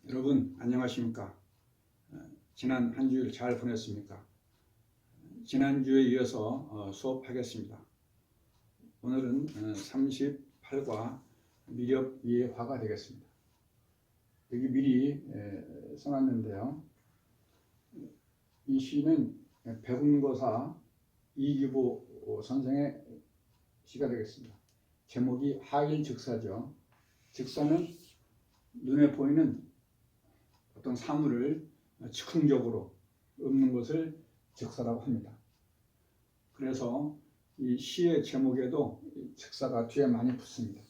여러분 안녕하십니까? 지난 한 주일 잘 보냈습니까? 지난주에 이어서 수업하겠습니다. 오늘은 38과 미력 이해화가 되겠습니다. 여기 미리 써놨는데요. 이 시는 백운고사 이규보 선생의 시가 되겠습니다. 제목이 하일즉사죠. 즉사는 눈에 보이는 어떤 사물을 즉흥적으로 읊는 것을 즉사라고 합니다. 그래서 이 시의 제목에도 즉사가 뒤에 많이 붙습니다.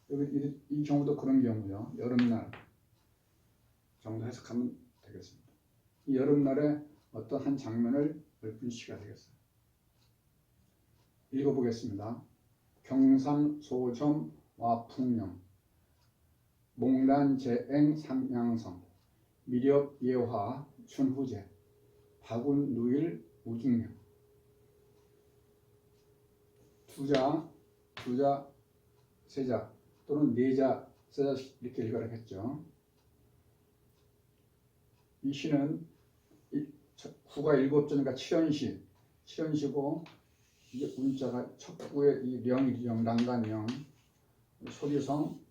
여기 이 경우도 그런 경우요. 여름날 정도 해석하면 되겠습니다. 이 여름날에 어떤 한 장면을 읊은 시가 되겠어요. 읽어보겠습니다. 경삼소점 와풍령 몽란제앵 삼양성 미력 예화 춘후제 박운 누일 우중령 두자 세자 또는 네자 세자 이렇게 읽으라 했죠. 이 시는 구가 7자니까 칠연시고 이게 운자가 척구의 이 령이령 난간령 소리성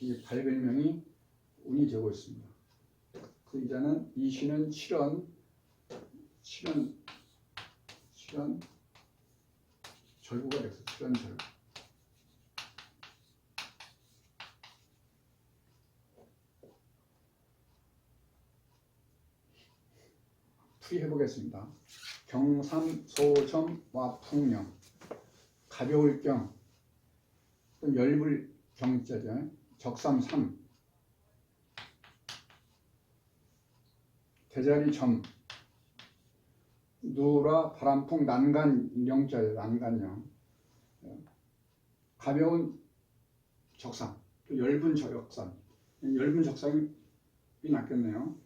이 발별명이 운이 되고 있습니다. 그 이자는 이 시는 칠연 절구가 됐어요. 칠연 절구. 풀이해 보겠습니다. 경삼소점와 풍령 가벼울 경 또 열불 경자죠. 적삼삼 대자리 점 누라 바람풍 난간령자예요. 난간령 가벼운 적삼 또 엷은 적삼 엷은 적삼이 낫겠네요.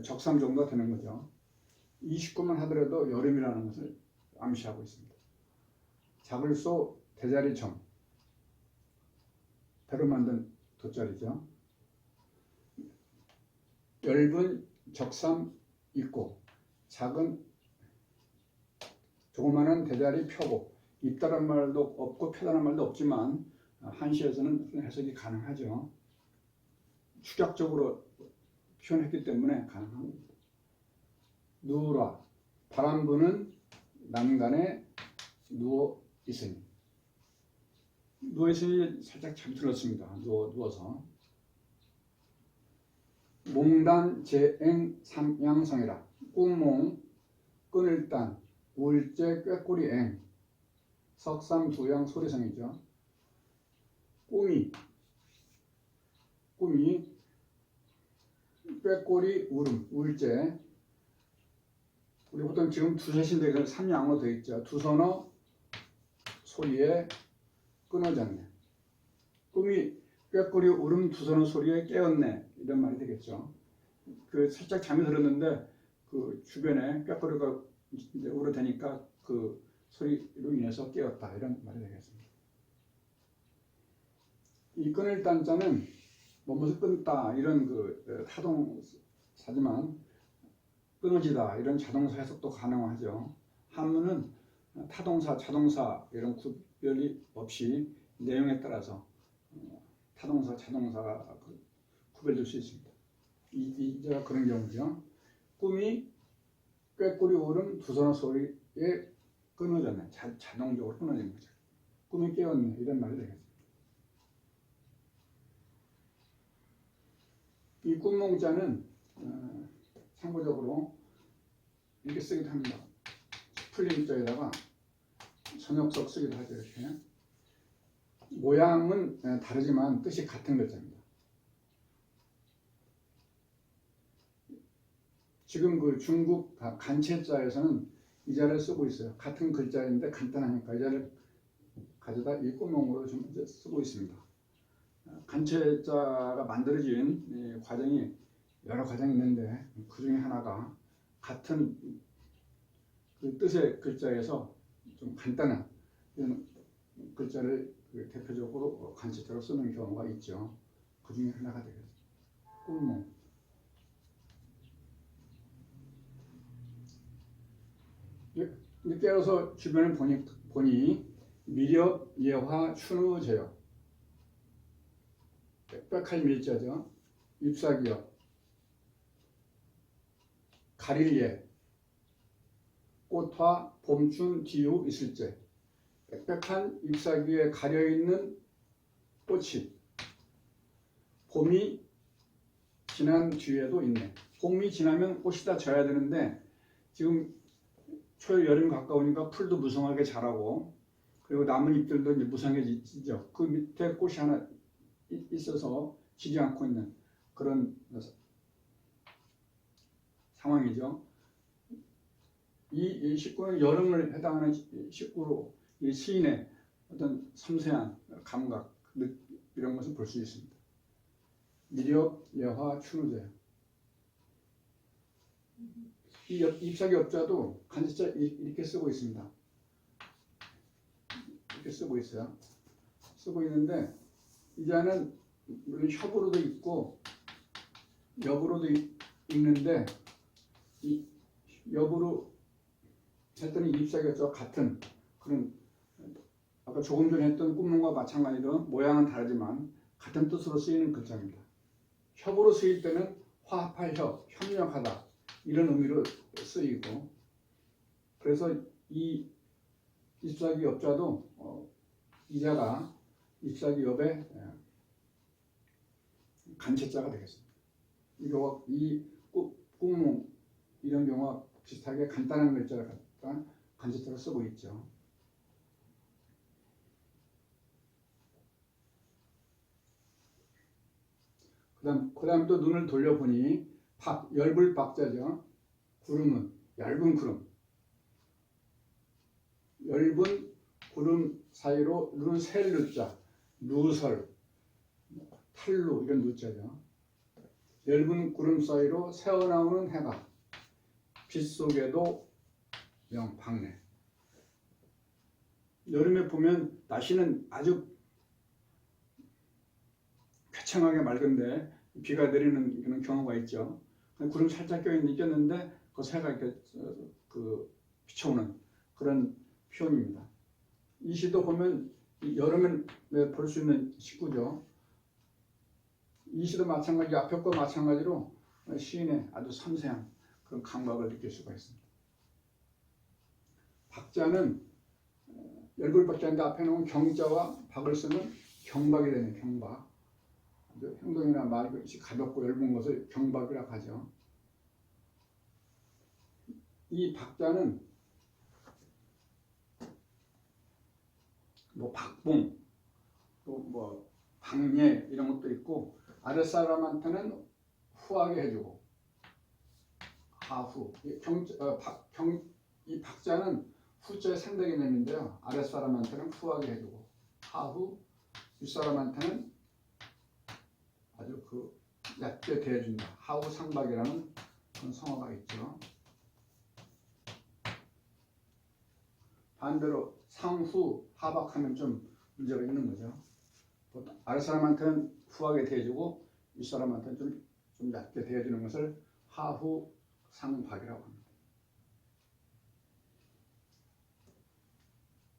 적삼 정도가 되는 거죠. 29만 하더라도 여름이라는 것을 암시하고 있습니다. 작을소 대자리 점 배로 만든 돗자리죠. 엷은 적삼 있고 작은 조그마한 대자리 펴고 있다란 말도 없고 펴다란 말도 없지만 한시에서는 해석이 가능하죠. 축약적으로 표현했기 때문에 가능합니다. 누우라 바람 부는 난간에 누워 있으니 살짝 잠이 들었습니다. 누워서 몽단 제앵 삼양성이라 꿈몽 끈을단 울제 꾀꼬리 앵 석삼두양 소리성이죠. 꿈이 꾀꼬리 울음 울제 우리 보통 지금 두셋인데 삼양으로 되어 있죠. 두선어 소리에 끊어졌네. 꿈이 꾀꼬리 울음 두선어 소리에 깨었네. 이런 말이 되겠죠. 그 살짝 잠이 들었는데 그 주변에 꾀꼬리가 이제 울어대니까 그 소리로 인해서 깨었다. 이런 말이 되겠습니다. 이 끊을 단자는 뭐뭇을 끊다 이런 그 타동사지만 끊어지다 이런 자동사 해석도 가능하죠. 한문은 타동사, 자동사 이런 구별이 없이 내용에 따라서 타동사, 자동사가 구별될 수 있습니다. 이제가 그런 경우죠. 꿈이 꾀꼬리 울음 두선어 소리에 끊어졌네. 자동적으로 끊어진 거죠. 꿈이 깨었네. 이런 말이 되겠습니다. 이 꿈몽자는 참고적으로 이렇게 쓰기도 합니다. 풀림자에다가 선역석 쓰기도 하죠. 이렇게 모양은 다르지만 뜻이 같은 글자입니다. 지금 그 중국 간체자에서는 이 자를 쓰고 있어요. 같은 글자인데 간단하니까 이 자를 가져다 이 꿈몽으로 좀 쓰고 있습니다. 간체자가 만들어진 과정이 여러 과정이 있는데 그 중에 하나가 같은 그 뜻의 글자에서 좀 간단한 글자를 대표적으로 간체자로 쓰는 경우가 있죠. 그 중에 하나가 되겠습니다. 꿀몽. 깨어서 주변을 보니 미렵, 예화, 춘우, 제역. 빽빽한 밀자죠. 잎사귀엽, 가릴예, 꽃화, 봄춘, 뒤우, 있을제. 빽빽한 잎사귀에 가려있는 꽃이 봄이 지난 뒤에도 있네. 봄이 지나면 꽃이 다 져야 되는데 지금 초 여름 가까우니까 풀도 무성하게 자라고 그리고 남은 잎들도 이제 무성하게 지죠. 그 밑에 꽃이 하나 있어서 지지 않고 있는 그런 상황이죠. 이 식구는 여름을 해당하는 식구로 이 시인의 어떤 섬세한 감각 이런 것을 볼 수 있습니다. 미렵, 예화, 춘우제. 이 잎사귀 엽자도 간지자 이렇게 쓰고 있습니다. 이렇게 쓰고 있어요. 쓰고 있는데 이 자는 물론 협으로도 있고 엽으로도 읽는데 이 엽으로 했더니 잎사귀 엽자와 같은 그런 아까 조금 전에 했던 꿈몽과 마찬가지로 모양은 다르지만 같은 뜻으로 쓰이는 글자입니다. 협으로 쓰일 때는 화합할 협, 협력하다 이런 의미로 쓰이고 그래서 이 잎사귀 엽자도 이자가 잎사귀 엽의 간체자가 되겠습니다. 이 꿈몽 이런 경우와 비슷하게 간단한 글자를 갖다 간체자로 쓰고 있죠. 그 다음 또 눈을 돌려보니 열불 박자죠. 구름은 얇은 구름. 얇은 구름 사이로 누는 셀 누자, 누설, 탈루 이런 누자죠. 얇은 구름 사이로 새어나오는 해가 빛 속에도 박내. 여름에 보면 날씨는 아주 쾌청하게 맑은데 비가 내리는 그런 경우가 있죠. 구름 살짝 껴있는데 그 새가 이렇게 비춰오는 그런 표현입니다. 이 시도 보면 여름에 볼 수 있는 식구죠. 이 시도 마찬가지 앞에 거 마찬가지로 시인의 아주 섬세한 그런 감각을 느낄 수가 있습니다. 박자는 열불 박자인데 앞에 놓은 경자와 박을 쓰면 경박이 되는 경박. 행동이나 말이 가볍고 얇은 것을 경박이라고 하죠. 이 박자는 박봉, 또 박예 이런 것도 있고 아랫사람한테는 후하게 해주고 하후. 이 박자는 후자의 상대 개념인데요. 아랫사람한테는 후하게 해주고 하후, 윗사람한테는 아주 얕게 대해준다. 하우 상박이라는 그런 성어가 있죠. 반대로 상후 하박하면 좀 문제가 있는 거죠. 아랫사람한테는 후하게 대해주고 윗사람한테는 좀 얕게 대해주는 것을 하후 상박이라고 합니다.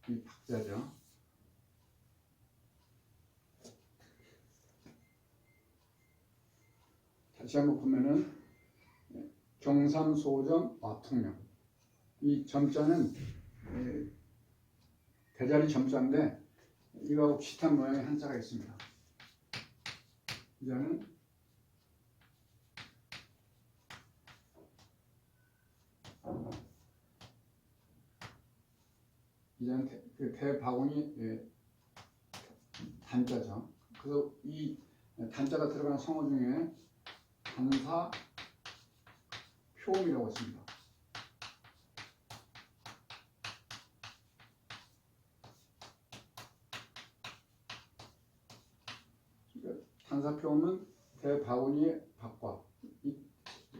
이 박자죠. 다시 한번 보면은 경삼소점 와풍명. 이 점자는 대자리 점자인데 이거하고 비슷한 모양의 한자가 있습니다. 이자는 대바운이 단자죠. 그래서 이 단자가 들어가는 성어 중에 단사 표음이라고 있습니다. 단사 표음은 대바운이 밥과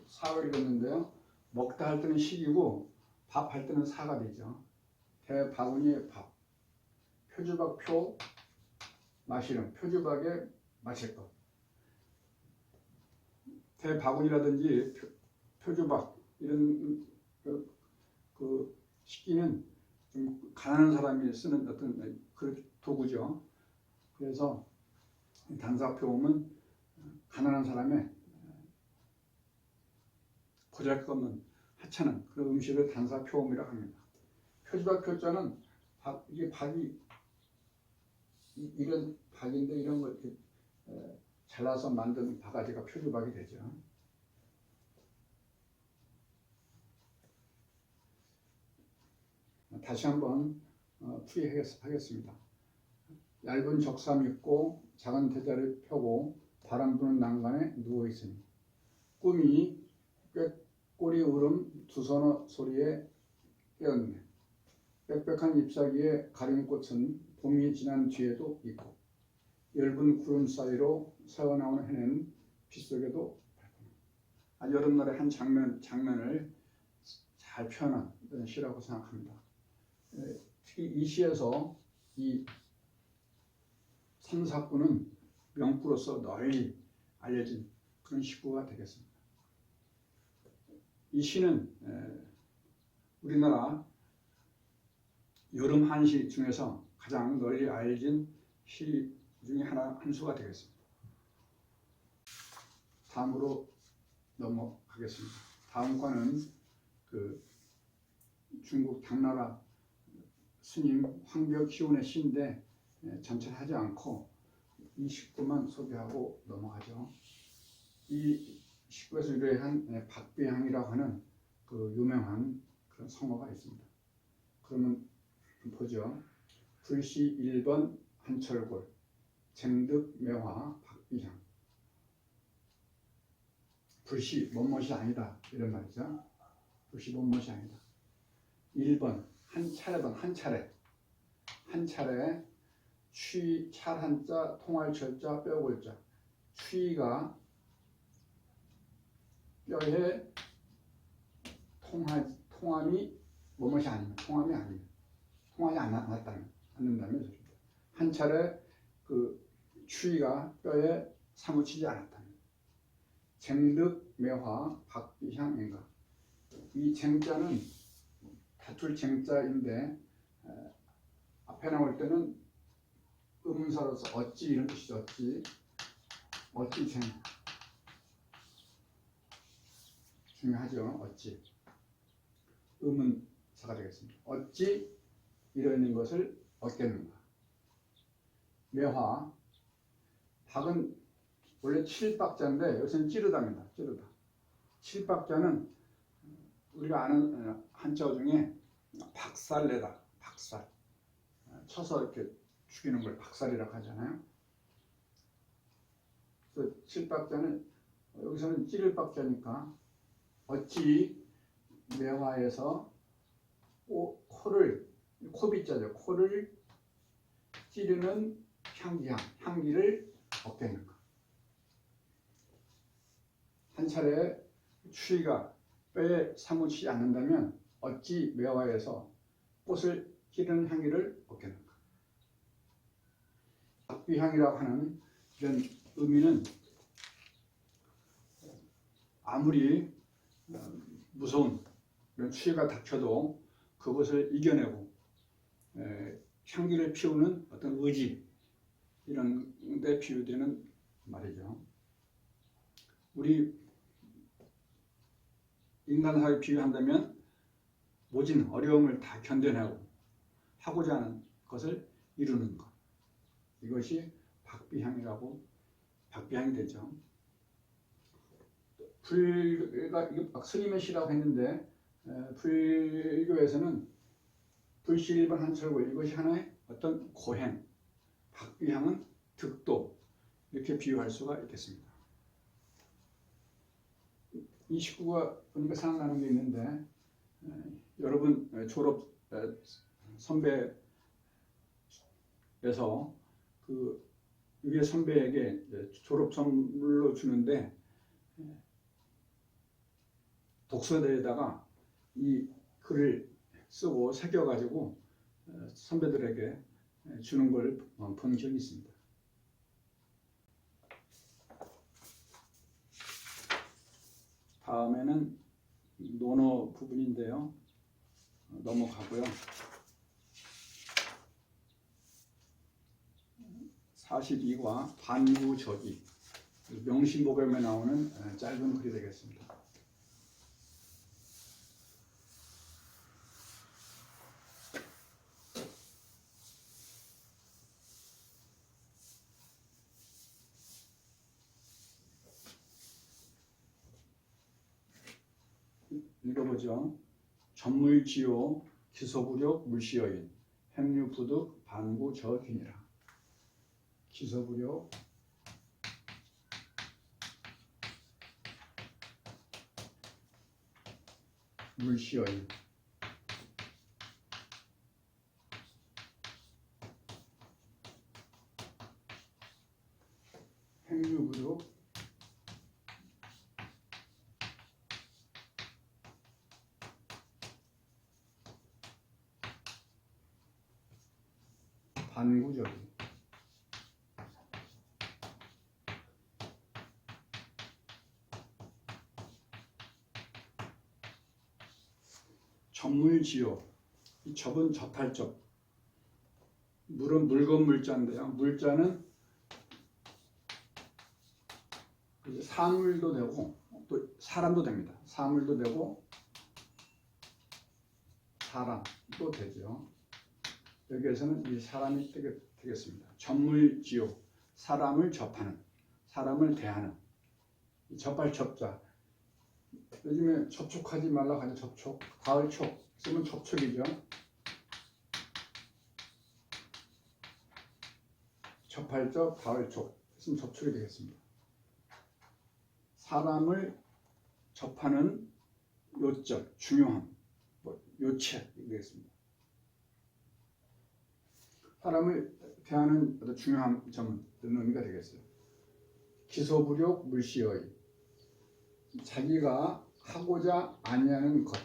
사를 읽었는데요. 먹다 할 때는 식이고 밥 할 때는 사가 되죠. 대바운이 밥, 표주박 표 마시는 표주박에 마실 것. 대바구니라든지 표주박 이런 그 식기는 좀 가난한 사람이 쓰는 어떤 그 도구죠. 그래서 단사표음은 가난한 사람의 보잘것없는 하찮은 그런 음식을 단사표음이라고 합니다. 표주박 표자는 이게 박이 이런 박인데 이런 걸 이렇게 잘라서 만든 바가지가 표주박이 되죠. 다시 한번 풀이하겠습니다. 얇은 적삼 입고 작은 대자를 펴고 바람 부는 난간에 누워 있으니 꿈이 꾀꼬리 울음 두서너 소리에 깨었네. 빽빽한 잎사귀에 가림꽃은 봄이 지난 뒤에도 있고 엷은 구름 사이로 새어나온 해는 빗속에도 밝구나. 여름날의 한 장면을 잘 표현한 시라고 생각합니다. 특히 이 시에서 이 삼사구는 명구로서 널리 알려진 그런 시구가 되겠습니다. 이 시는 우리나라 여름 한시 중에서 가장 널리 알려진 시 중에 한 수가 되겠습니다. 다음으로 넘어가겠습니다. 다음 과는 중국 당나라 스님 황벽희운의 시인데 전체를 하지 않고 이 식구만 소개하고 넘어가죠. 이 식구에서 유래한 박비향이라고 하는 그 유명한 그런 성어가 있습니다. 그러면 보죠. 불시 1번 한철골, 쟁득 매화 박비향. 불시 뭐뭇이 아니다 이런 말이죠. 불시 뭐뭇이 아니다. 1번 한 차례 취 찰한자 통할철자 뼈골자. 취가 뼈에 통함이 뭐뭇이 아니면 통하지 않는다면 한 차례 그 추위가 뼈에 사무치지 않았다면 쟁득 매화 박비향인가. 이 쟁자는 다툴 쟁자인데 앞에 나올 때는 음사로서 어찌 이런 뜻이죠. 어찌 쟁 중요하죠. 어찌 음은사가 되겠습니다. 어찌 이러는 것을 얻겠는가. 매화 박은 원래 7박자인데 여기서는 찌르다입니다. 찌르다. 7박자는 우리가 아는 한자어 중에 박살내다, 박살 쳐서 이렇게 죽이는 걸 박살이라고 하잖아요. 그래서 7박자는 여기서는 찌를 박자니까 어찌 매화에서 코빗자죠. 코를 찌르는 향기를 얻겠는가. 한 차례 추위가 뼈에 사무치지 않는다면 어찌 매화에서 꽃을 찌르는 향기를 얻겠는가. 박비향이라고 하는 이런 의미는 아무리 무서운 이런 추위가 닥쳐도 그것을 이겨내고 향기를 피우는 어떤 의지 이런 데 비유되는 말이죠. 우리 인간 사회에 비유한다면 모진 어려움을 다 견뎌내고 하고자 하는 것을 이루는 것. 이것이 박비향이 되죠. 불가 스님의 시라고 했는데 불교에서는 불시 1번 한철골 이것이 하나의 어떤 고행, 박비향은 득도 이렇게 비유할 수가 있겠습니다. 이 식구가 보니까 생각나는 게 있는데 여러분 졸업 선배에서 그 위에 선배에게 졸업 선물로 주는데 독서대에다가 이 글을 쓰고 새겨가지고 선배들에게 주는 걸 본 적이 있습니다. 다음에는 논어 부분인데요. 넘어가고요. 42과 반구적이 명심보감에 나오는 짧은 글이 되겠습니다. 읽어보죠. 전물지요 기소부력 물시여인 행류부득 반구저균이라. 기소부력 물시여인 행류부득 반구적인. 접물지요. 이 접은 접할 접. 물은 물건 물자인데요. 물자는 사물도 되고 또 사람도 됩니다. 사물도 되고 사람도 되죠. 여기에서는 이 사람이 되겠습니다. 접물지요. 사람을 접하는, 사람을 대하는. 이 접할 접자. 요즘에 접촉하지 말라고 하죠. 접촉. 가을촉 쓰면 접촉이죠. 접할 접, 가을촉 쓰면 접촉이 되겠습니다. 사람을 접하는 요점, 중요함, 요체 되겠습니다. 사람을 대하는 어떤 중요한 점은 이런 의미가 되겠어요. 기소부력 물시의 자기가 하고자 아니하는 것.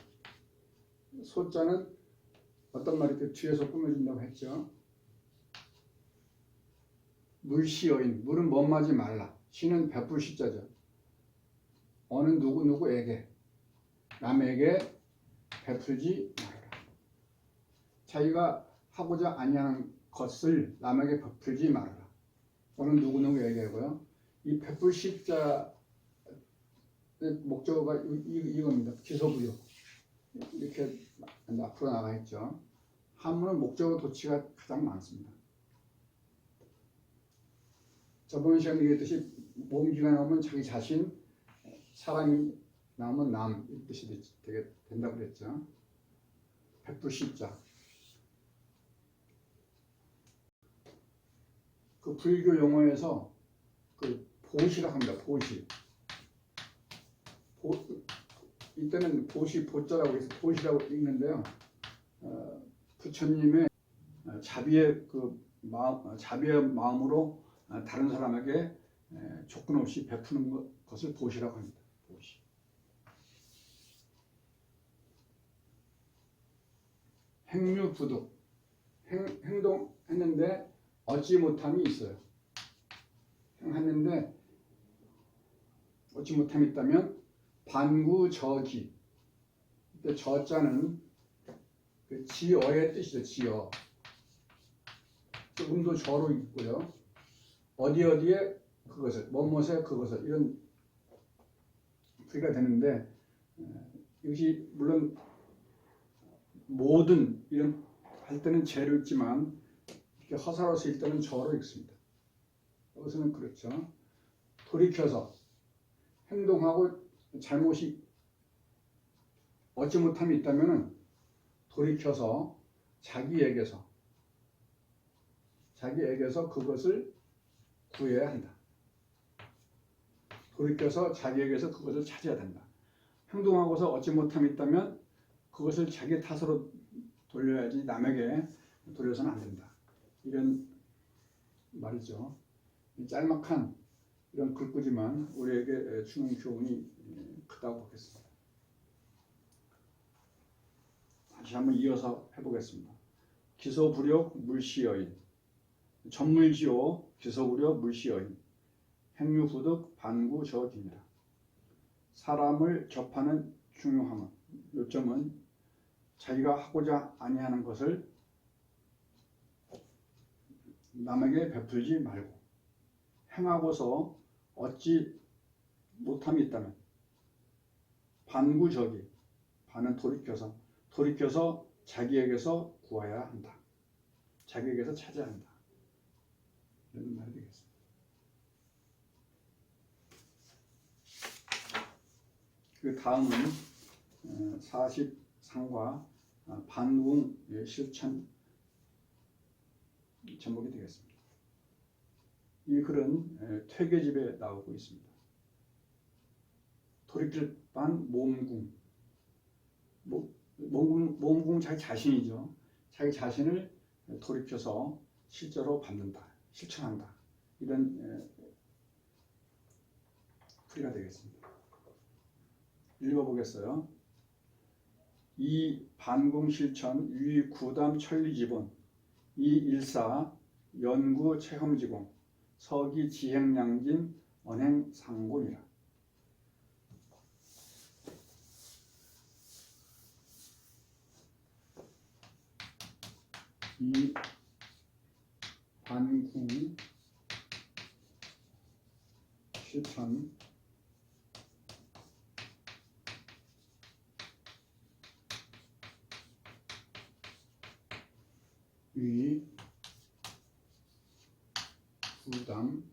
소자는 어떤 말이 뒤에서 꾸며진다고 했죠. 물시여인, 물은 멋마지 말라. 시는 베풀 시자죠. 어느 누구에게, 남에게 베풀지 말아라. 자기가 하고자 아니하는 것을 남에게 베풀지 말아라. 어느 누구에게고요. 이 베풀 시자의 목적어가 이겁니다. 기소부여. 이렇게 앞으로 나가 있죠. 한문은 목적어 도치가 가장 많습니다. 저번 시간에 얘기했듯이 모음기가 나오면 자기 자신, 사람이 나오면 남 이 뜻이 되게 된다고 그랬죠. 베풀 시자. 그 불교 용어에서 그 보시라고 합니다. 보시. 이때는 보시 보자라고 해서 보시라고 읽는데요. 부처님의 자비의 자비의 마음으로 다른 사람에게 조건 없이 베푸는 것을 보시라고 합니다. 보시. 행류부득. 행동했는데 얻지 못함이 있어요. 행했는데 얻지 못함이 있다면 반구저기. 이때 저자는 그 지어의 뜻이죠. 지어. 조금도 저로 있고요. 어디에 그것을, 뭐뭇에 그것을, 이런 풀이가 되는데 이것이 물론 모든 이런 할 때는 제로 있지만 이렇게 허사로서 읽 때는 저로 읽습니다. 여기서는 그렇죠. 돌이켜서 행동하고 잘못이 얻지 못함이 있다면 돌이켜서 자기에게서 그것을 구해야 한다. 돌이켜서 자기에게서 그것을 찾아야 된다. 행동하고서 얻지 못함이 있다면 그것을 자기 탓으로 돌려야지 남에게 돌려서는 안 된다. 이런 말이죠. 짤막한 이런 글귀지만 우리에게 주는 교훈이 크다고 보겠습니다. 다시 한번 이어서 해보겠습니다. 기소부력 물시여인, 전물지오 기소부력 물시여인, 행류부득 반구저기니라. 사람을 접하는 중요함은, 요점은 자기가 하고자 아니하는 것을 남에게 베풀지 말고 행하고서 얻지 못함이 있다면 반구적이, 반은 돌이켜서 자기에게서 구해야 한다. 자기에게서 찾아야 한다. 이런 말이 되겠습니다. 그 다음은 43과 반궁의 실천 제목이 되겠습니다. 이 글은 퇴계집에 나오고 있습니다. 돌이킬 반 몸궁. 몸궁 자기 자신이죠. 자기 자신을 돌이켜서 실제로 받는다, 실천한다. 이런 풀이가 되겠습니다. 읽어보겠어요. 이 반궁 실천 위 구담 천리지본 이 일사 연구 체험지공 서기 지행량진 언행 상곤이라. 이 반궁 실천 위 구담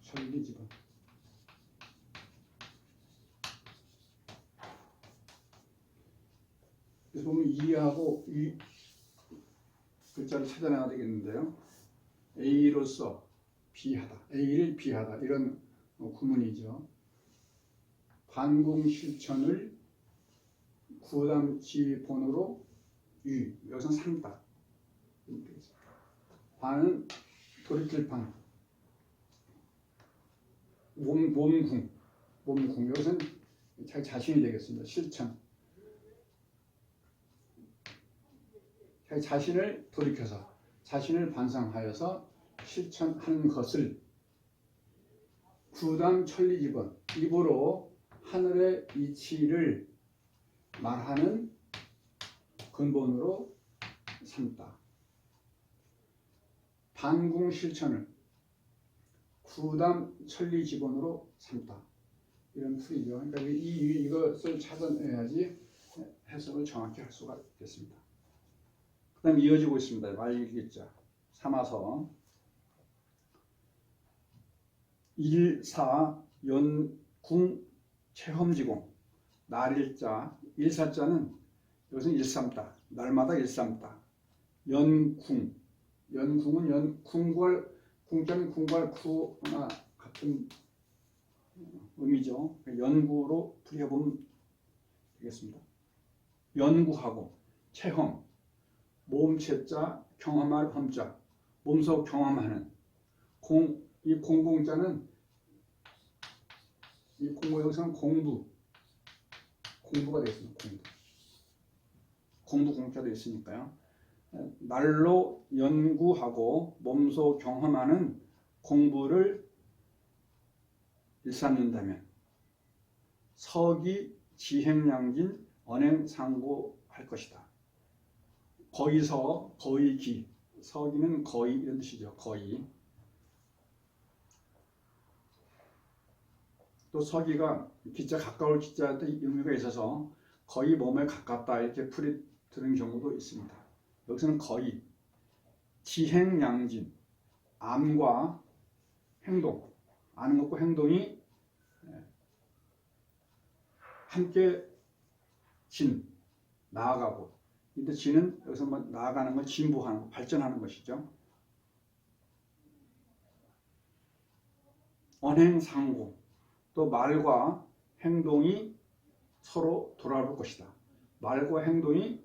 천리지본. 그래서 보면 이하고 위 글자를 찾아내야 되겠는데요. A로서 비하다, A를 비하다, 이런 구문이죠. 반궁 실천을 구담 지본으로 위, 여기서는 상다. 반은 돌이킬 반, 몸궁, 여기서는 자기 자신이 되겠습니다. 실천, 자기 자신을 돌이켜서 자신을 반성하여서 실천하는 것을 구담 천리지본, 입으로 하늘의 이치를 말하는 근본으로 삼다. 반궁 실천을 구담 천리지본으로 삼다. 이런 풀이죠. 그러니까 이것을 찾아내야지 해석을 정확히 할 수가 있겠습니다. 그 다음 이어지고 있습니다. 말일기자 삼아서 일사 연궁 체험지공 날일자 일사자는 여기서는 일삼다. 날마다 일삼다. 연궁은 궁자는 궁궐 구나 같은 의미죠. 연구로 풀이해보면 되겠습니다. 연구하고 체험, 모음체자 경험할 험자, 몸소 경험하는 이 공공자는 이 공부 여기서는 공부가 되겠습니다. 공부 공자도 있으니까요. 날로 연구하고 몸소 경험하는 공부를 일삼는다면 서기 지행량진 언행상고할 것이다. 거기서 거의기, 서기는 거의 이런 뜻이죠. 거의. 또 서기가 기자 가까울 기자도 의미가 있어서 거의 몸에 가깝다 이렇게 풀이 드는 경우도 있습니다. 여기서는 거의 지행량진, 암과 행동, 아는 것과 행동이 함께 나아가고, 근데 진은 여기서 뭐 나아가는 건 진보하는 거, 발전하는 것이죠. 언행상고, 또 말과 행동이 서로 돌아올 것이다. 말과 행동이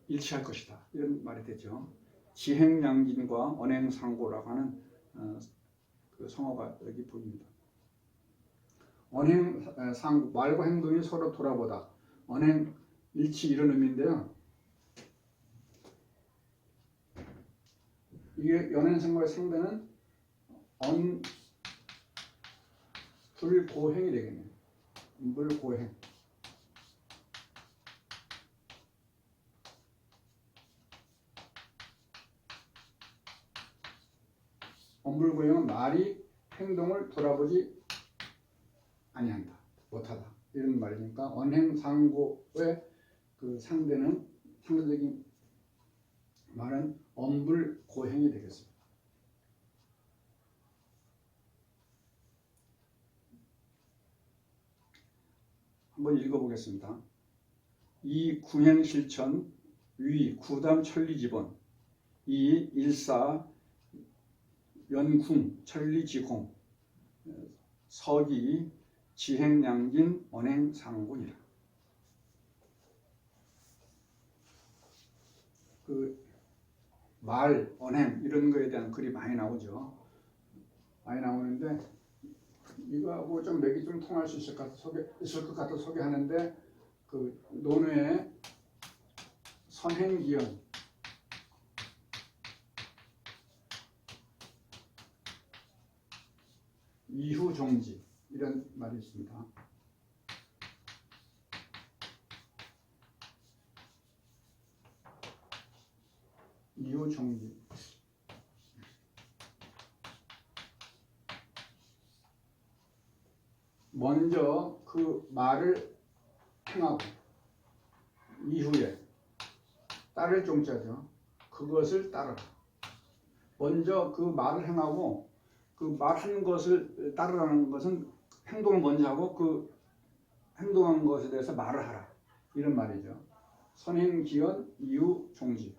일치할 것이다. 이런 말이 되죠. 지행량진과 언행상고라고 하는 그 성어가 여기 보입니다. 언행상고, 말과 행동이 서로 돌아보다. 언행 일치 이런 의미인데요. 이게 연행상고의 상대는 언불고행이 되겠네요. 언불고행. 언불고행은 말이 행동을 돌아보지 아니한다, 못하다 이런 말이니까 언행상고의 그 상대적인 말은 언불고행이 되겠습니다. 한번 읽어보겠습니다. 이 구행실천 위 구담천리지본 이 일사 연궁 천리지공 서기 지행량진 언행상군이라. 그 말, 언행 이런 거에 대한 글이 많이 나오죠. 많이 나오는데 이거하고 좀 맥이 좀 통할 수 있을 것 같아 소개하는데 그 논어의 선행기연 이후종지 이런 말이 있습니다. 이후종지. 먼저 그 말을 행하고 이후에 따를 종자죠. 그것을 따르라. 먼저 그 말을 행하고 그 말하는 것을 따르라는 것은 행동을 먼저 하고 그 행동한 것에 대해서 말을 하라 이런 말이죠. 선행기연 이후종지.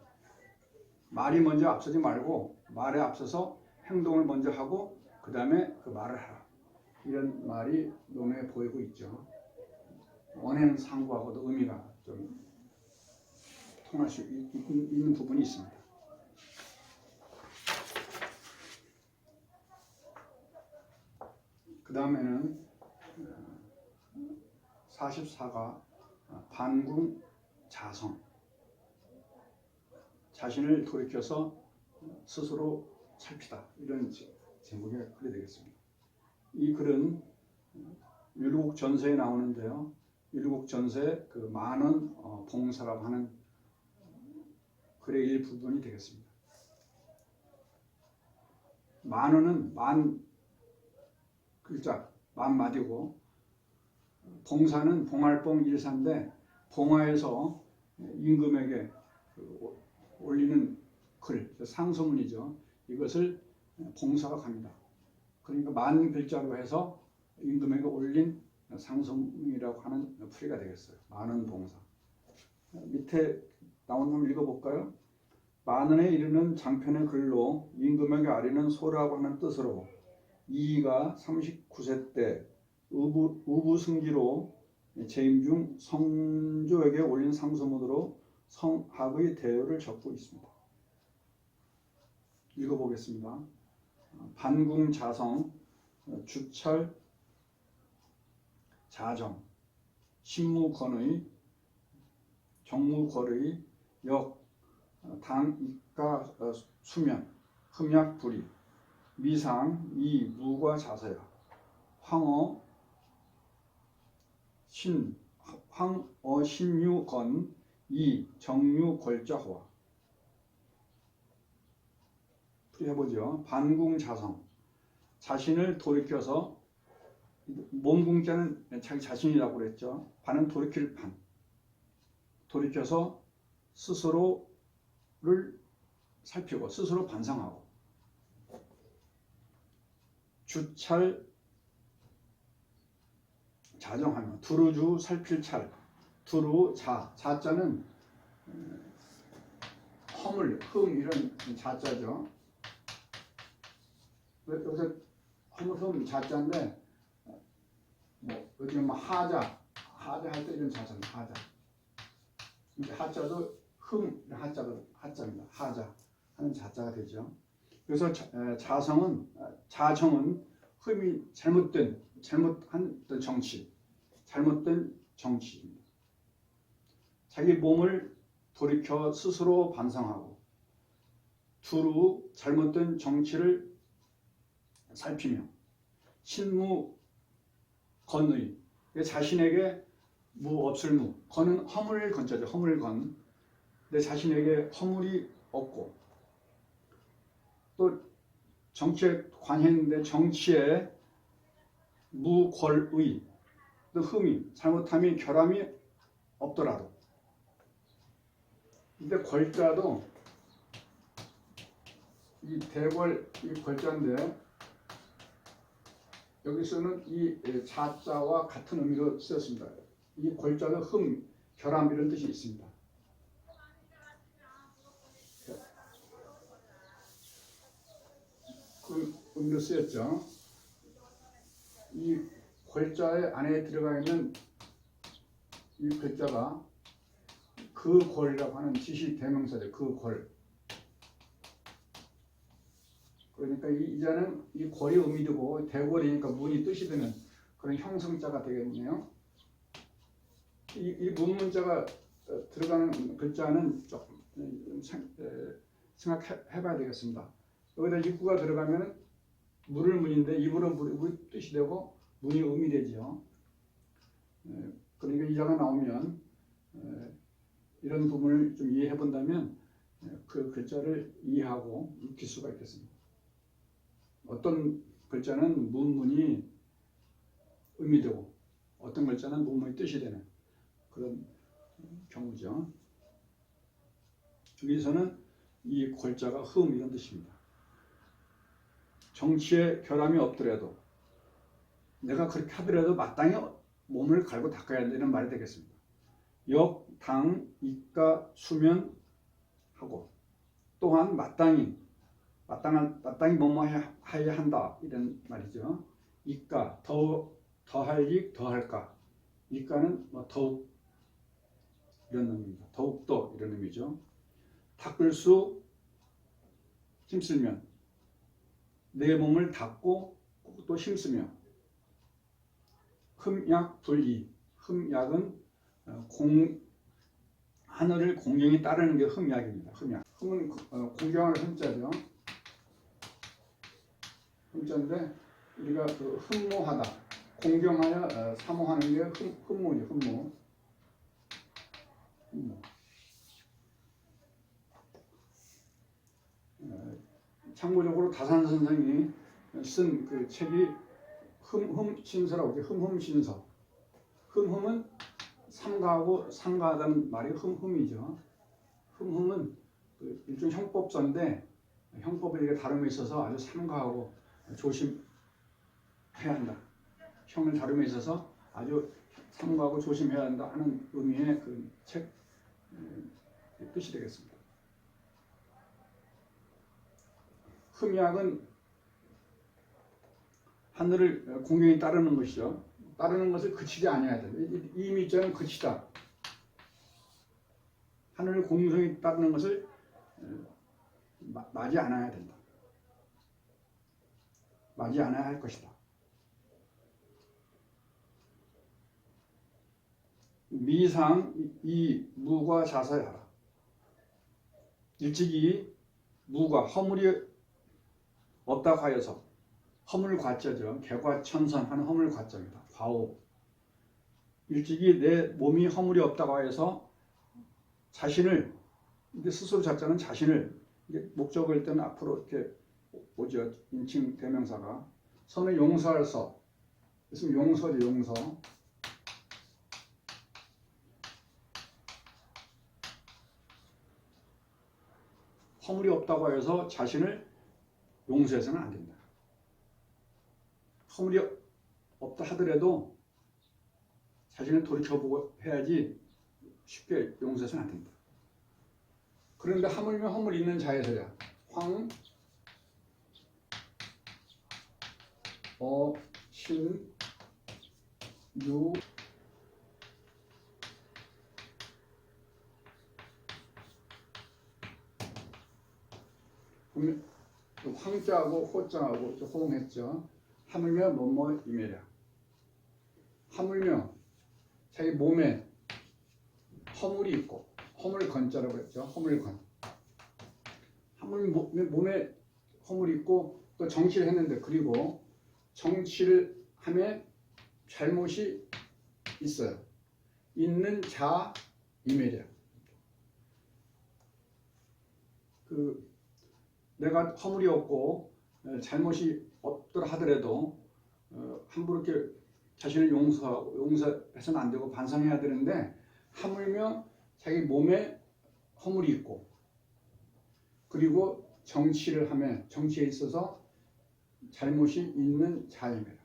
말이 먼저 앞서지 말고 말에 앞서서 행동을 먼저 하고 그 다음에 그 말을 하라 이런 말이 논에 보이고 있죠. 언행상고하고도 의미가 좀 통할 수 있는 부분이 있습니다. 그 다음에는 44가 반궁자성. 자신을 돌이켜서 스스로 살피다 이런 제목의 글이 되겠습니다. 이 글은 율곡전서에 나오는데요. 율곡전서의 그 만원 봉사라고 하는 글의 일부분이 되겠습니다. 만원은 만 글자, 만 마디고 봉사는 봉할봉 일사인데 봉화에서 임금에게 올리는 글, 상소문이죠. 이것을 봉사가 갑니다. 그러니까 만 글자로 해서 임금에게 올린 상소문이라고 하는 풀이가 되겠어요. 만원 봉사. 밑에 나온 놈 읽어볼까요? 만원에 이르는 장편의 글로 임금에게 아뢰는 소라고 하는 뜻으로 이이가 39세 때 의부승지로 재임 중 성조에게 올린 상소문으로 성학의 대요를 적고 있습니다. 읽어보겠습니다. 반궁자성, 주찰, 자정, 신무권의, 정무궐의, 역, 당, 입가, 수면, 흠약, 불의, 미상, 이, 무과 자서야, 황어, 신유건, 이, 정유, 걸자호와. 풀이해보죠. 반궁자성, 자신을 돌이켜서 몸궁자는 자기 자신이라고 그랬죠. 반은 돌이킬 반. 돌이켜서 스스로를 살피고 스스로 반성하고. 주찰 자정하며 두루주 살필 찰. 두루 자자는 허물, 흠 이런 자자죠. 여기서 허물, 흠 자자인데 뭐 어디 뭐 하자 할 때 이런 자자는 하자. 이제 하자도 흠 하자입니다. 하자 하는 자자가 되죠. 그래서 자정은 흠이 잘못한 정치, 잘못된 정치입니다. 자기 몸을 돌이켜 스스로 반성하고 두루 잘못된 정치를 살피며 신무 건의 자신에게 무 없을 무 건은 허물 건자죠. 허물 건. 내 자신에게 허물이 없고 또 정치에 관했는데 정치에 무궐의 또 흠이 잘못함이 결함이 없더라도 근데 궐자도 이 대궐 이 궐자인데 여기서는 이 자자와 같은 의미로 쓰였습니다. 이 궐자도 흠, 결함 이런 뜻이 있습니다. 그 의미로 쓰였죠. 이 궐자의 안에 들어가 있는 이 글자가 그 궐이라고 하는 지시 대명사죠. 그 궐. 그러니까 이 자는 이 궐이 의미되고 대궐이니까 문이 뜻이 되는 그런 형성자가 되겠네요. 이 문문자가 들어가는 글자는 조금 생각해봐야 되겠습니다. 여기다 입구가 들어가면 물을 문인데 입으로 물 뜻이 되고 문이 의미되죠. 그러니까 이 자가 나오면 이런 부분을 좀 이해해 본다면 그 글자를 이해하고 익힐 수가 있겠습니다. 어떤 글자는 문문이 의미되고 어떤 글자는 문문이 뜻이 되는 그런 경우죠. 여기서는 이 궐자가 흠 이런 뜻입니다. 정치에 결함이 없더라도 내가 그렇게 하더라도 마땅히 몸을 갈고 닦아야 한다는 말이 되겠습니다. 역, 당, 이가, 수면 하고 또한 마땅히 뭐뭐 해야 한다 이런 말이죠. 이가 더할 익 더할까 이가는 뭐 더욱 이런 의미입니다. 더욱더 이런 의미죠. 닦을 수 힘쓰면 내 몸을 닦고 또 힘쓰며 흠약 불이 흠약은 하늘을 공경히 따르는 게 흠약입니다. 흠약 흠은 공경하는 흠자죠. 흠자인데 우리가 그 흠모하다 공경하여 사모하는 게 흠모죠. 흠모. 참고적으로 다산 선생이 쓴 그 책이 흠흠신서라고 하죠. 흠흠신서. 흠흠은 삼가하고 상가하다는 말이 흠흠이죠. 흠흠은 그 일종 형법서인데 형법을 이렇게 다룸에 있어서 아주 삼가하고 조심해야 한다. 형을 다룸에 있어서 아주 삼가하고 조심해야 한다 하는 의미의 그 책 뜻이 되겠습니다. 흠약은 하늘을 공경히 따르는 것이죠. 따르는 것을 그치지 아니해야 된다. 이 미자는 그치다. 하늘을 공경히 따르는 것을 마지 않아야 된다. 마지 않아야 할 것이다. 미상 이 무과 자사하라. 일찍이 무가 허물이 없다고 하여서 허물과자죠. 개과천선하는 허물과자입니다. 과오. 일찍이 내 몸이 허물이 없다고 하여서 자신을 이게 스스로 자자는 자신을 이게 목적일 때는 앞으로 이렇게 오죠. 인칭 대명사가 선을 용서할 서. 있으면 용서죠. 용서. 허물이 없다고 해서 자신을 용서해서는 안 된다. 허물이 없다 하더라도 자신을 돌이켜보고 해야지 쉽게 용서해서는 안 된다. 그런데 하물며 허물이 있는 자에서야 황, 신, 유, 황자하고 호자하고 호응했죠. 하물며 뭐뭐 이매랴. 하물며 자기 몸에 허물이 있고 허물 건자라고 했죠. 허물건. 하물 몸에 허물이 있고 또 정치를 했는데 그리고 정치를 함에 잘못이 있어요. 있는 자 이멸이야. 내가 허물이 없고 잘못이 없더라 하더라도 함부로 이렇게 자신을 용서해서는 안 되고 반성해야 되는데 하물며 자기 몸에 허물이 있고 그리고 정치를 하며 정치에 있어서 잘못이 있는 자입니다.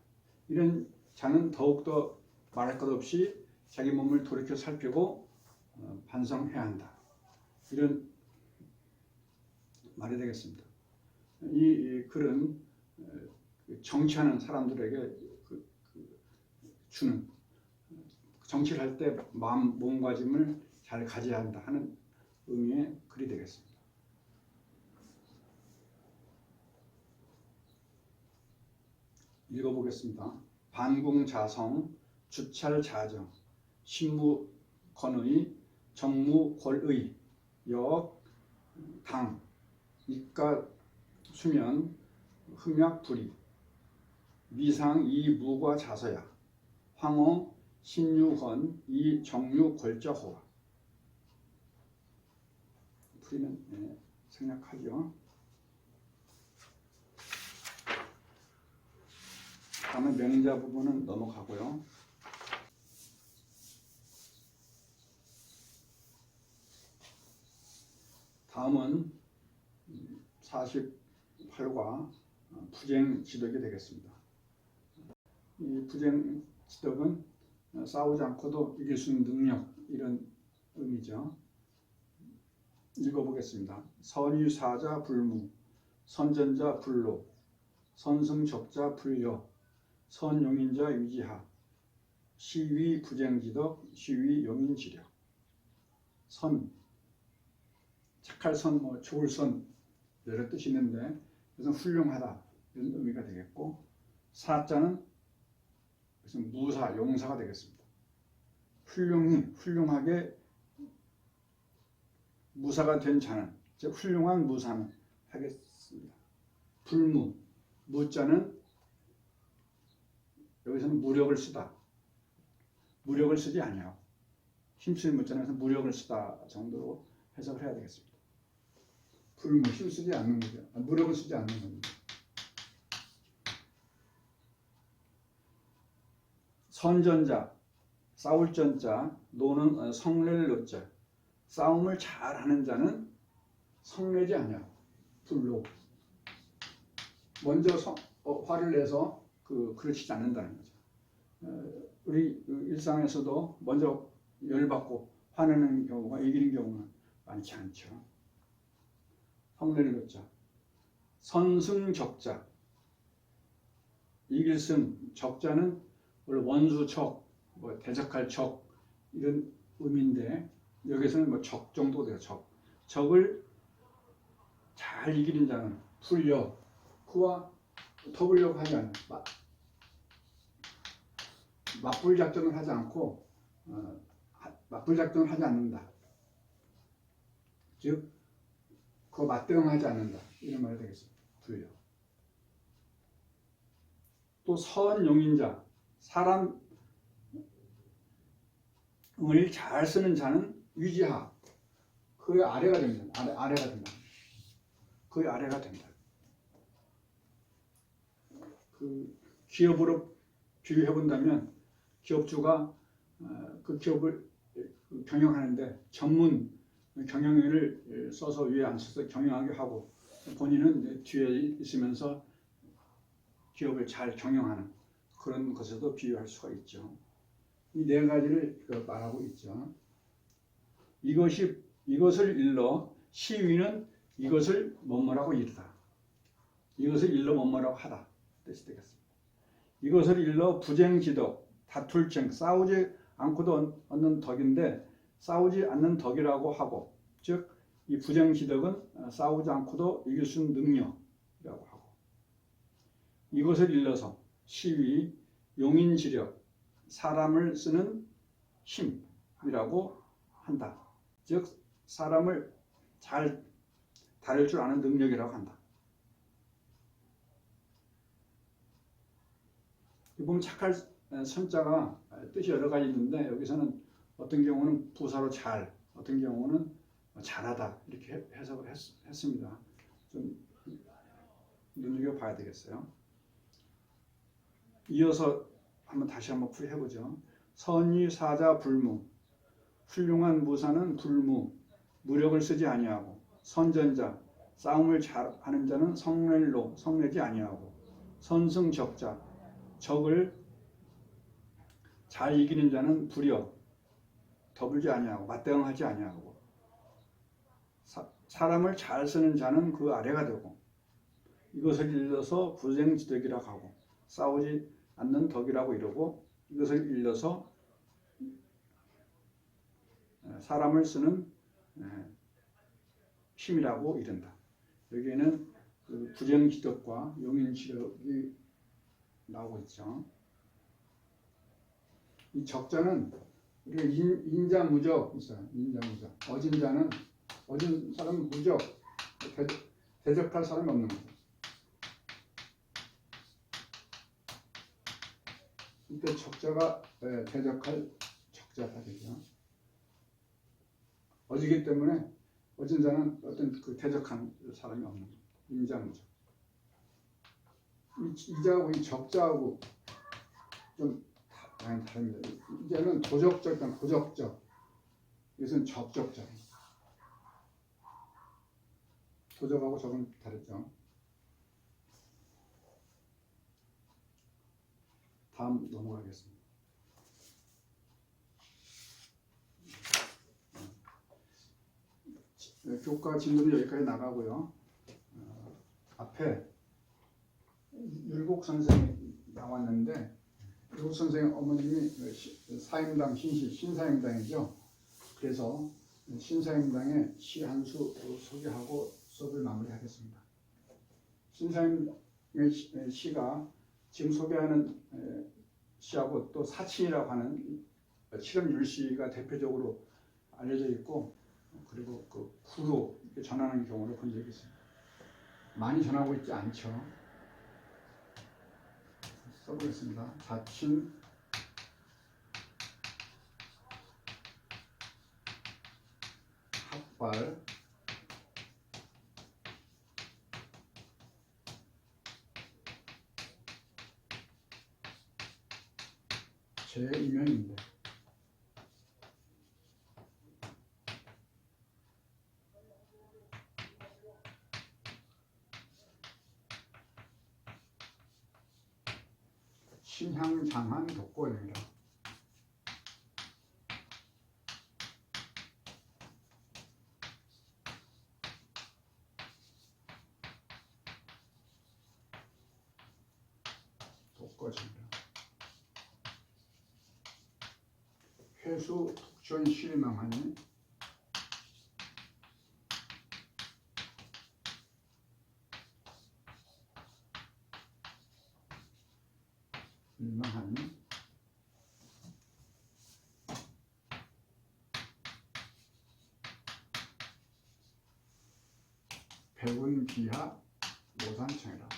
이런 자는 더욱더 말할 것 없이 자기 몸을 돌이켜 살피고 반성해야 한다. 이런 말이 되겠습니다. 이 글은 정치하는 사람들에게 주는 정치를 할 때 마음 몸가짐을 잘 가져야 한다 하는 의미의 글이 되겠습니다. 읽어보겠습니다. 반궁자성, 주찰자정, 신무건의, 정무골의, 역, 당, 입가, 수면, 흠약, 불이, 미상, 이무과 자서야, 황호, 신유건, 이정유, 골자호와. 풀이는 생략하죠. 다음에 명자 부분은 넘어가고요. 다음은 48과 부쟁지덕이 되겠습니다. 이 부쟁지덕은 싸우지 않고도 이길 수 있는 능력 이런 의미죠. 읽어보겠습니다. 선유사자 불무, 선전자 불로, 선승적자 불여, 선용인자 유지하, 시위 부쟁지덕, 시위 용인지력. 선, 착할 선, 좋을 선 여러 뜻이 있는데 그래서 훌륭하다 이런 의미가 되겠고, 사자는 그래서 무사, 용사가 되겠습니다. 훌륭하게 무사가 된 자는, 즉 훌륭한 무사는 하겠습니다. 불무, 무자는 여기서는 무력을 쓰다. 무력을 쓰지 아니하고 힘쓰는 무자는 무력을 쓰다 정도로 해석을 해야 되겠습니다. 불무, 힘쓰지 않는 거죠. 무력을 쓰지 않는 겁니다. 선전자, 싸울 전자, 노는 성례를 놓자. 싸움을 잘하는 자는 성내지 않냐. 불로. 먼저 화를 내서 그르치지 않는다는 거죠. 우리 일상에서도 먼저 열받고 화내는 경우가 이기는 경우는 많지 않죠. 성내를 놓자. 선승적자. 이길 승, 적자는 원래 원수 적, 대적할 적 이런 의미인데 여기서는 적 정도 돼요. 적을 잘 이기는 자는 불려 그와 더불려고 하지 않는 맞불 작전을 하지 않고 맞불 작전을 하지 않는다. 즉 그 맞대응하지 않는다 이런 말이 되겠습니다. 불려. 또 선용인자, 사람을 잘 쓰는 자는 위지하, 그의 아래가 됩니다. 아래가 된다. 그의 아래가 된다. 기업으로 비교해 본다면 기업주가 그 기업을 경영하는데 전문 경영인을 써서 위에 앉혀서 경영하게 하고 본인은 뒤에 있으면서 기업을 잘 경영하는 그런 것에도 비유할 수가 있죠. 이 네 가지를 말하고 있죠. 이것을 일러 시위는 이것을 뭐뭐라고 이르다. 이것을 일러 뭐뭐라고 하다. 뜻이 되겠습니다. 이것을 일러 부쟁지덕, 다툴쟁, 싸우지 않고도 얻는 덕인데 싸우지 않는 덕이라고 하고, 즉 이 부쟁지덕은 싸우지 않고도 이길 수 있는 능력이라고 하고, 이것을 일러서 시위, 용인지력, 사람을 쓰는 힘이라고 한다. 즉 사람을 잘 다룰 줄 아는 능력이라고 한다. 보면 착할 선자가 뜻이 여러 가지 있는데 여기서는 어떤 경우는 부사로 잘, 어떤 경우는 잘하다 이렇게 해석을 했습니다. 좀 눈여겨봐야 되겠어요. 이어서 다시 한번 풀이해보죠. 선의사자 불무. 훌륭한 무사는 불무, 무력을 쓰지 아니하고. 선전자, 싸움을 잘하는 자는 성낼로, 성내지 아니하고. 선승적자, 적을 잘 이기는 자는 불여, 더불지 아니하고 맞대응하지 아니하고. 사람을 잘 쓰는 자는 그 아래가 되고. 이것을 일러서 부생지덕이라고 하고, 싸우지 않는 덕이라고 이러고, 이것을 일러서 사람을 쓰는 힘이라고 이른다. 여기에는 그 부정지덕과 용인지덕이 나오고 있죠. 이 적자는 우리가 인자무적 있어요. 인자무적. 어진 사람은 무적, 대적할 사람이 없는 거죠. 이때 적자가 대적할 적자가 되죠. 어지기 때문에 어진 자는 어떤 그 대적하는 사람이 없는 거죠. 인자무적. 이자하고 이 적자하고 좀 다릅니다. 이제는 도적적, 도적적. 이것은 적적자. 도적하고 적은 다르죠. 다음 넘어가겠습니다. 교과 진도는 여기까지 나가고요. 앞에 율곡 선생이 나왔는데 율곡 선생 어머님이 사임당 신사임당이죠. 그래서 신사임당의 시 한 수 소개하고 수업을 마무리하겠습니다. 신사임당의 시가 지금 소개하는 시하고 또 사친이라고 하는 실험율시가 대표적으로 알려져 있고, 그리고 그 구로 이렇게 전하는 경우를 본 적이 있습니다. 많이 전하고 있지 않죠. 써보겠습니다. 사친 학발 제2명인데 신향장한 독고입니다. 독거입니다. 회수 독전 실망하니 밀망하니 백운 비하 모산청이라.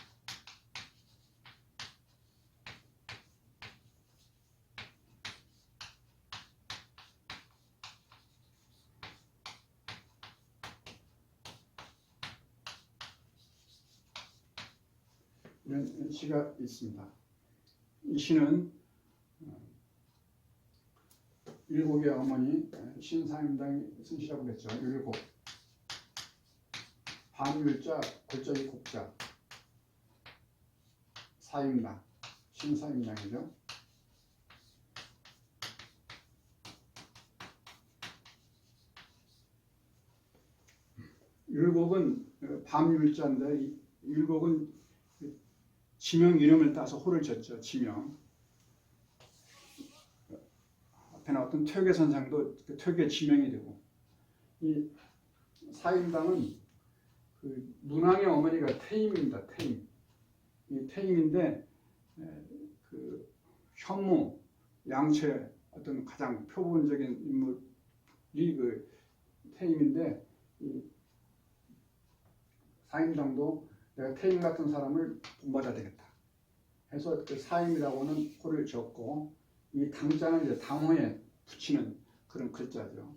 이런 시가 있습니다. 이 시는 율곡의 어머니 신사임당이 쓴 시라고 그랬죠. 율곡. 반율자, 골자기 곡자. 사임당, 신사임당이죠. 율곡은 밤율자인데 율곡은 지명 이름을 따서 호를 졌죠. 지명. 앞에 나왔던 퇴계선상도 그 퇴계 지명이 되고, 이 사임당은 그 문왕의 어머니가 태임입니다. 태임. 이 태임인데 그 현무, 양채 어떤 가장 표본적인 인물이 그 태임인데, 이 사임당도 내가 태임 같은 사람을 본받아야 되겠다 해서 그 사임이라고는 호를 지었고 이 당자는 이제 당호에 붙이는 그런 글자죠.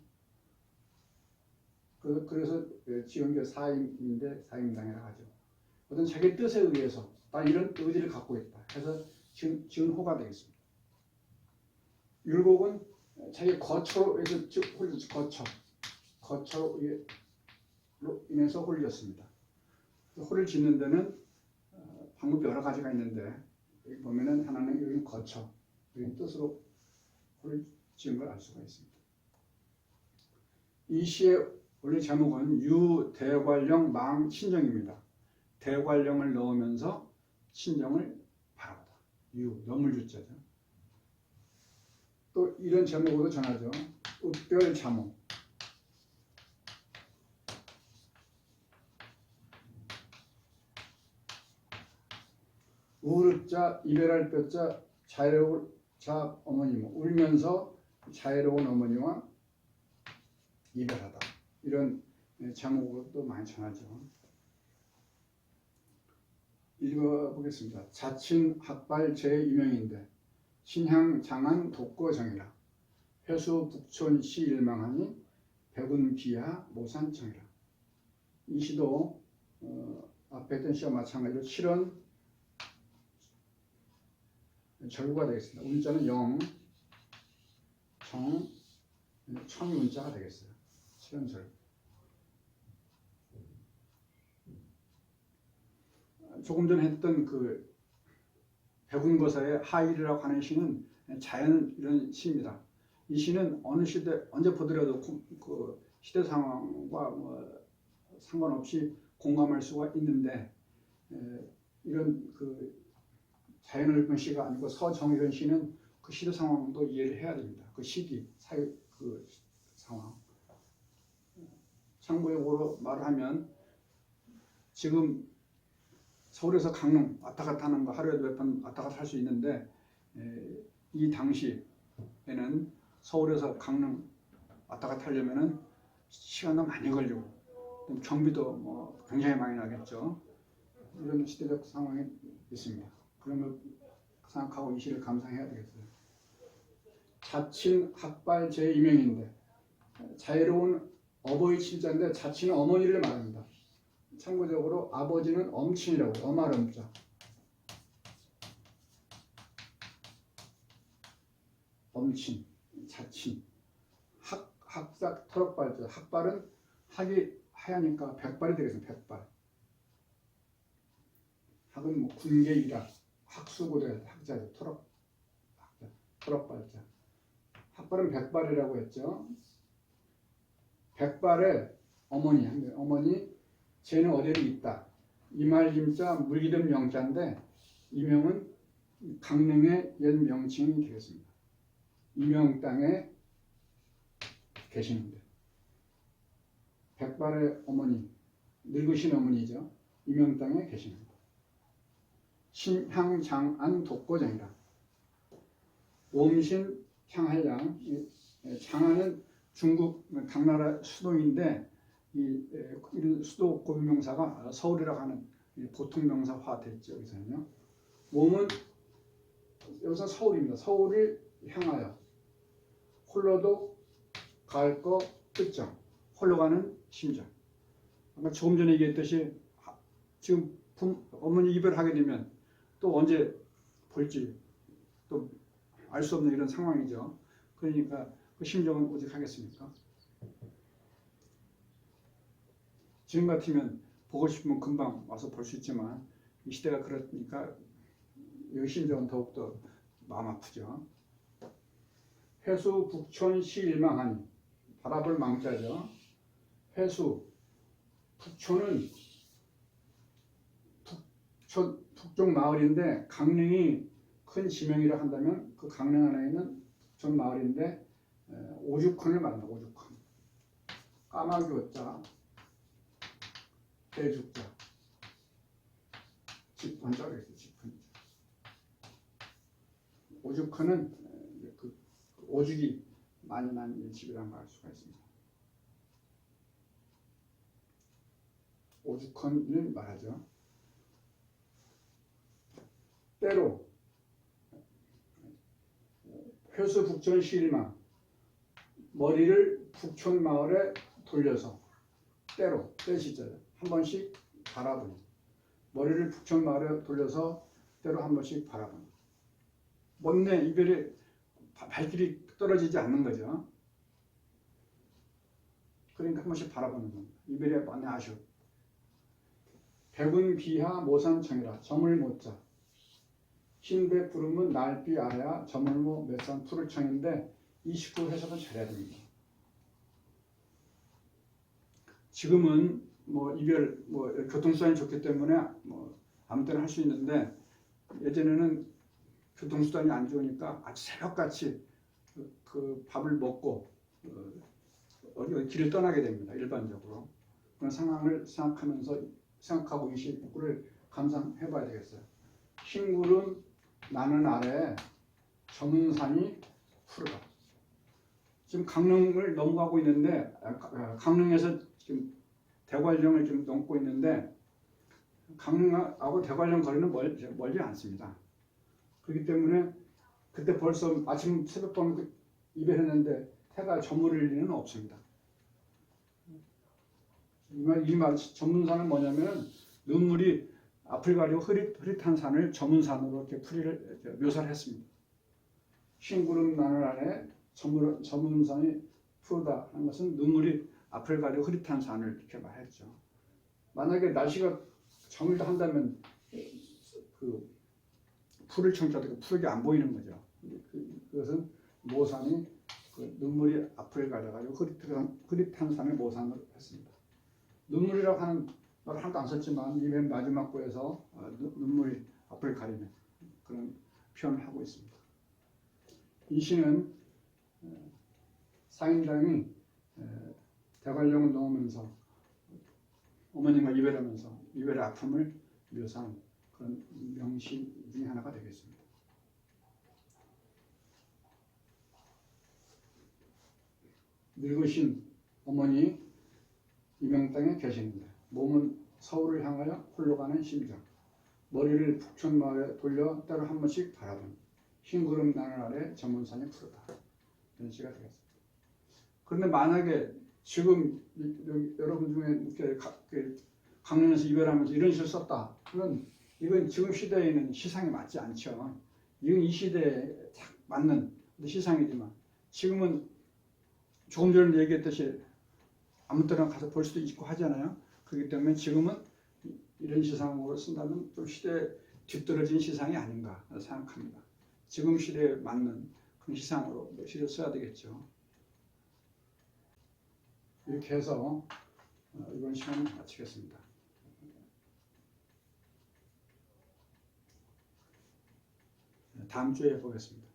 그래서 지은 게 사임인데 사임당이라고 하죠. 어떤 자기 뜻에 의해서 나 이런 의지를 갖고 있다 해서 지은 호가 되겠습니다. 율곡은 자기 거처로 해서 거처로 인해서 홀렸습니다. 호를 짓는 데는 방법이 여러 가지가 있는데 여기 보면은 하나는 여기 거처, 여기 뜻으로 호를 지은 걸 알 수가 있습니다. 이 시의 원래 제목은 유대관령 망신정입니다. 대관령을 넣으면서 신정을 바라보다. 너물주자죠. 또 이런 제목으로 전하죠. 읍별자몽. 우르자 이별할 뼈자 자애로울 자 어머니 울면서 자애로운 어머니와 이별하다. 이런 제목으로 또 많이 전하죠. 읽어보겠습니다. 자친 학발 제2명인데 신향 장안 독거정이라 회수 북촌 시 일망하니 백운 비하 모산청이라. 이 시도 앞에 했던 시와 마찬가지로 실은 절구가 되겠습니다. 운자는 영, 정, 청이 운자가 되겠어요. 실은 절구. 조금 전에 했던 그 백운거사의 하일이라고 하는 시는 자연 이런 시입니다. 이 시는 어느 시대 언제 보더라도 그 시대 상황과 뭐 상관없이 공감할 수가 있는데 이런 그 자연을 본 시가 아니고 서정이런 시는 그 시대 상황도 이해를 해야 됩니다. 그 시기, 사회 그 상황. 참고적으로 말하면 지금 서울에서 강릉 왔다 갔다 하는 거 하루에 몇 번 왔다 갔다 할 수 있는데 이 당시에는 서울에서 강릉 왔다 갔다 하려면은 시간도 많이 걸리고 경비도 뭐 굉장히 많이 나겠죠. 이런 시대적 상황이 있습니다. 그런 걸 생각하고 이 시를 감상해야 되겠어요. 자친 학발 제2명인데 자애로운 어버이 칠자인데 자친은 어머니를 말합니다. 참고적으로 아버지는 엄친이라고 엄할 엄자. 엄친, 자친. 학사 터럭발자. 학발은 학이 하야니까 백발이 되겠습니다. 백발. 학은 뭐 군계이라 학수고대 학자죠. 터럭발자. 학발은 백발이라고 했죠. 백발의 어머니 쟤는 어디에 있다. 이말임자 물기름 명자인데 이 명은 강릉의 옛 명칭이 되겠습니다. 이명 땅에 계시는데 백발의 어머니, 늙으신 어머니죠. 이명 땅에 계시는데 신향장안 독거장이라. 옴신 향할양. 장안은 중국 당나라 수도인데 이 수도 고유명사가 서울이라고 하는 보통 명사화 됐죠. 여기서는요. 몸은 여기서 서울입니다. 서울을 향하여 홀로도 갈 거 뜻정. 홀로 가는 심정. 아까 조금 전에 얘기했듯이 지금 어머니 이별하게 되면 또 언제 볼지 또 알 수 없는 이런 상황이죠. 그러니까 그 심정은 오직 하겠습니까? 지금 같으면 보고 싶으면 금방 와서 볼 수 있지만 이 시대가 그러니까 이 심정은 더욱더 마음 아프죠. 회수 북촌 시 일망하니. 바라볼 망자죠. 회수 북촌은 북쪽 마을인데 강릉이 큰 지명이라 한다면 그 강릉 안에 있는 북촌 마을인데 오죽헌을 말한다. 오죽헌. 까마귀 오자 대죽자 집헌자가 있어요. 집헌자. 오죽헌은 그 오죽이 많이 난 집이라는 걸 알 수가 있습니다. 오죽헌을 말하죠. 때로 회수 북촌 시일만 머리를 북촌 마을에 돌려서 때로 때 시절 한 번씩 바라보니 머리를 북촌 마을에 돌려서 때로 한 번씩 바라보니 못내 이별이 발길이 떨어지지 않는 거죠. 그러니까 한 번씩 바라보는 겁니다. 이별이 많이 아쉬워. 백운 비하 모산청이라 점을 못자 흰배 부름은 날비 아야 점을 모 몇산 푸를 청인데 29 해석은 잘해야 됩니다. 지금은 뭐 이별 뭐 교통수단이 좋기 때문에 뭐 아무 때나 할 수 있는데 예전에는 교통수단이 안 좋으니까 아주 새벽같이 그 밥을 먹고 어디 길을 떠나게 됩니다. 일반적으로 그런 상황을 생각하고 29를 감상해 봐야 되겠어요. 흰구름 나는 아래 저문 산이 푸르다. 지금 강릉을 넘어가고 있는데 강릉에서 지금 대관령을 좀 넘고 있는데 강릉하고 대관령 거리는 멀지 않습니다. 그렇기 때문에 그때 벌써 아침 새벽밤 이별했는데 해가 저물을 리는 없습니다. 이 말 저문산은 뭐냐면 눈물이 앞을 가리고 흐릿한 산을 저문산으로 이렇게 풀이를 묘사를 했습니다. 흰구름 나늘 안에 저문산이 푸르다 하는 것은 눈물이 앞을 가리고 흐릿한 산을 이렇게 말했죠. 만약에 날씨가 저물다 한다면 그 풀을 청자도 푸르게 안 보이는 거죠. 그것은 모산이 그 눈물이 앞을 가려가지고 흐릿한 산을 모산으로 했습니다. 눈물이라고 하는 말 하나도 안 썼지만 이 맨 마지막 구에서 눈물이 앞을 가리는 그런 표현을 하고 있습니다. 이 시는 상인당이 대관령을 넘으면서 어머님과 이별하면서 이별의 아픔을 묘사한 그런 명시 중에 하나가 되겠습니다. 늙으신 어머니 이명땅에 계시는데 몸은 서울을 향하여 홀로 가는 심정 머리를 북촌 마을에 돌려 때로 한 번씩 바라보니 흰구름 나늘 아래 저문산이 푸르다. 이런 시가 되겠습니다. 그런데 만약에 지금 여러분 중에 강릉에서 이별하면서 이런 시를 썼다. 그건 이건 지금 시대에는 시상이 맞지 않죠. 이건 이 시대에 딱 맞는 시상이지만 지금은 조금 전에 얘기했듯이 아무 때나 가서 볼 수도 있고 하잖아요. 그렇기 때문에 지금은 이런 시상으로 쓴다면 좀 시대에 뒤떨어진 시상이 아닌가 생각합니다. 지금 시대에 맞는 그런 시상으로 시를 써야 되겠죠. 이렇게 해서 이번 시간을 마치겠습니다. 다음 주에 보겠습니다.